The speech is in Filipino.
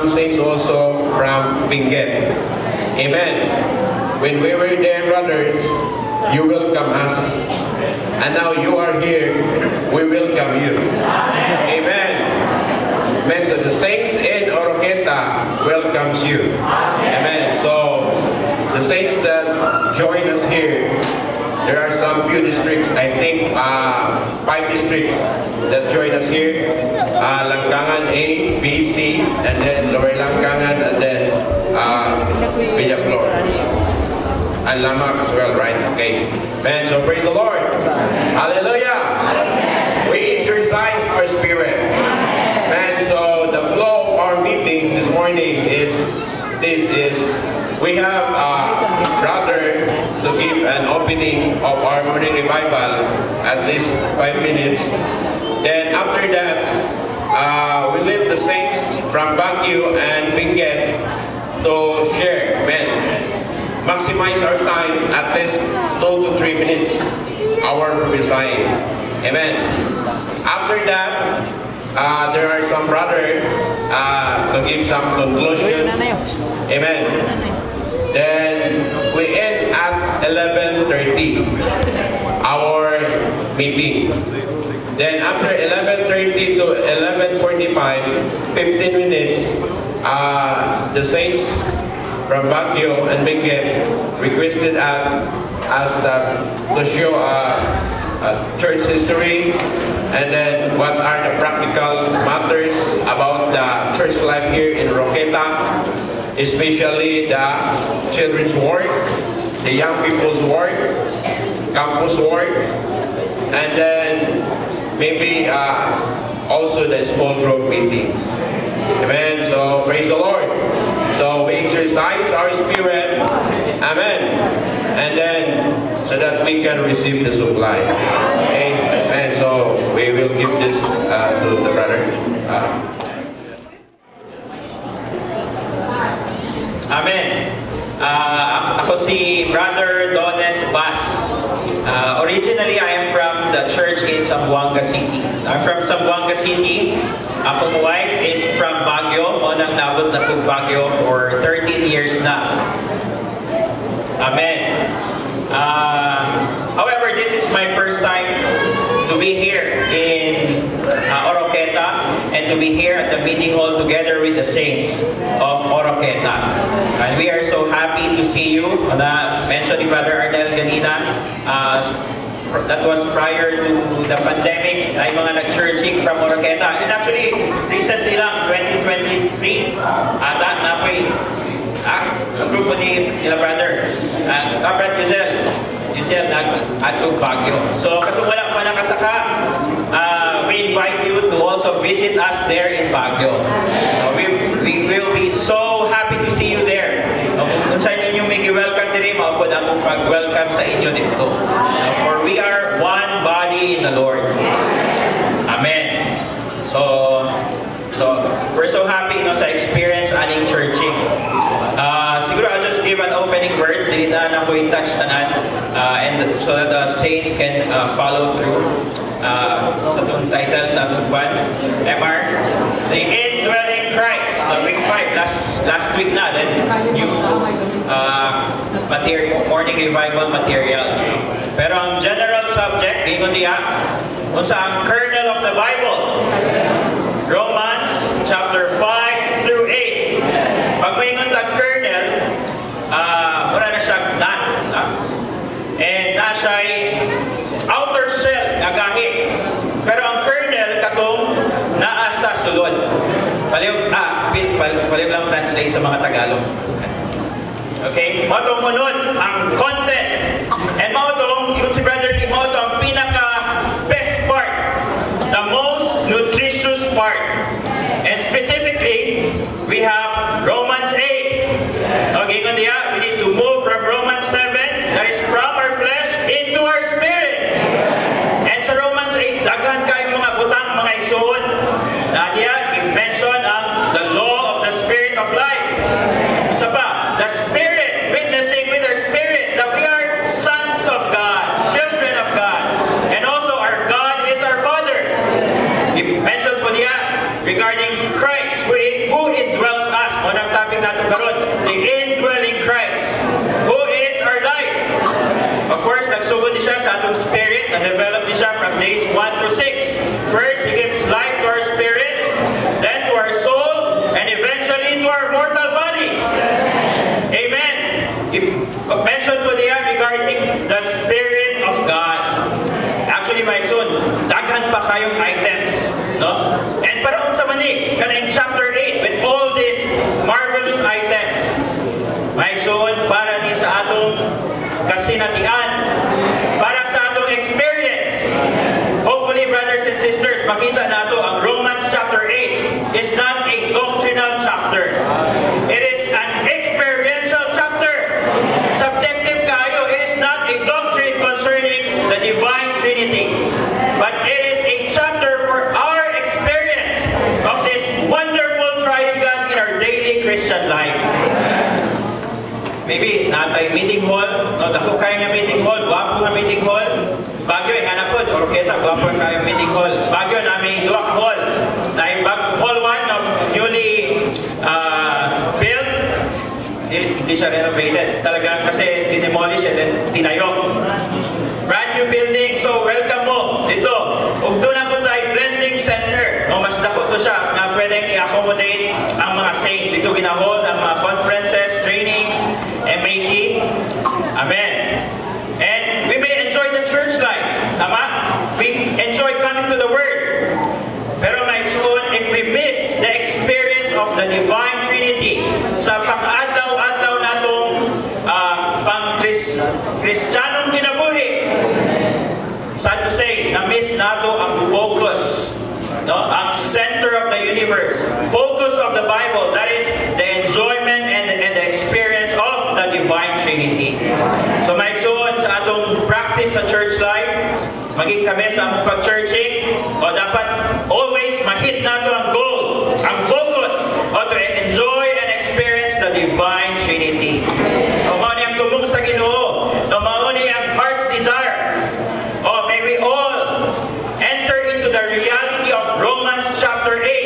some saints also from Benguet. Amen. When we were there, brothers, you welcome us. And now you are here, we welcome you. Amen. Amen. So the saints in Oroqueta welcomes you. Amen. So the saints that join us here, there are some few districts, I think 5 districts that join us here. Langkangan A, B, C, and then Lower Langkangan, and then Villaflor. And Lamak as well, right? Okay. Man, so praise the Lord. Hallelujah. We exercise our spirit. Man, so the flow of our meeting this morning is, we have brother to give an opening of our morning revival, at least 5 minutes. Then after that, we leave the saints from Baguio and Benguet to share. Amen. Maximize our time, at least 2 to 3 minutes, our prophesying. Amen. After that, there are some brothers to give some conclusion. Amen. Then we end at 11:30 our meeting. Then after 11:30 to 11:45, 15 minutes, the saints from Baguio and Benguet requested us to show church history, and then what are the practical matters about the church life here in Oroqueta, especially the children's ward, the young people's ward, campus ward, and then maybe also the small group meeting. Amen. So praise the Lord. So we exercise our spirit. Amen. And then so that we can receive the supply. Amen. So we will give this to the brother. Amen. Ako si Brother Dones Bas. Originally, I am from the church in Zamboanga City. I'm from Zamboanga City. Akong wife is from Baguio. Unang nabot na po Baguio for 13 years na. Amen. However, this is my first time to be here in Oroqueta and to be here at the meeting hall together with the saints of Oroqueta. And we are so happy to see you. Mentioned ni Brother Arnel ganina, that was prior to the pandemic, ay mga nag-churching from Oroqueta. And actually, recently lang, 2023, na po ang grupo ni Brother Brad Giselle nag-atog Baguio. So katong wala pa nakasaka, we invite you to also visit us there in Baguio. We will be so happy to see you there. Kung saan ninyo may welcome din, maupod akong pag-welcome sa inyo dito. For we are one body in the Lord. Amen. So we're so happy sa experience aning churching. Siguro I'll just give an opening word. Dili na ako i-touch tanan, and so that the saints can follow through sa itong title sa itong one. MR, the indwelling Christ. Week 5, last week na, then new morning revival material. Pero ang general subject, ingon diya, kung sa ang kernel of the Bible, Romans chapter 5 through 8. Pag may ingon tag kernel, mura na siya nut. And na siya'y outer shell, agahi. Pero ang kernel, katong naa sa sulod. Paliw lang translate sa mga Tagalog. Okay? Matong munod ang content. And matong, yun si Brother Lee, matong ang pinaka-best part. The most nutritious part. And specifically, we have Romans 8. Okay, kundi we need to move from Romans 7, that is from our flesh, into our spirit. And sa Romans 8, daghan kayo mga butang, mga igsoon. Nadia, i-mention ang the law of the spirit of life. Isa pa, the spirit, witnessing with our spirit that we are the Spirit of God. Actually, mga igsoon, daghan pa kayong items, no? And para unsa man ni kana in chapter 8 with all these marvelous items. Mga igsoon, para ni sa atong kasinatian, para sa atong experience. Hopefully, brothers and sisters, makita nato ang Romans chapter 8 is not a doctrinal chapter. It is an experiential chapter. Subjective kayo. It is not a doctrine concerning the divine Trinity. But it is a chapter for our experience of this wonderful triune God in our daily Christian life. Maybe natay meeting hall, no, dako kayo nga meeting hall, gwapo nga meeting hall. Bagyo ay hanapod, Oroqueta, gwapo kayo meeting hall. Bagyo namin duwak hall. Dahil hall 1 no, newly built, hindi siya renovated. Talagang kasi dinemolish and then tinayok. Brand new building, so welcome mo dito. Ug doon na po tayo blending center. No, mas dako to siya na pwedeng i-accommodate ang mga saints. Dito ginahold ang mga conferences, trainings, MAT. Amen. And we may enjoy the church life. Tama? We enjoy coming to the Word. Pero may igsoon, if we miss the experience of the divine Trinity sa pang-adlaw-adlaw natong pang-Kristyanong kinabuhi, sad to say, na-miss nato ang focus, no? Ang center of the universe, focus of the Bible, that is the enjoyment and the experience of the divine Trinity. So may igsoon sa atong practice sa church life, maging kami sa among pag-churching, o dapat always mahit nato ang goal, ang focus, o to enjoy and experience the divine Trinity. O mao ni ang tumong sa Ginoo, o mao ni ang heart's desire. O may we all enter into the reality of Romans chapter 8.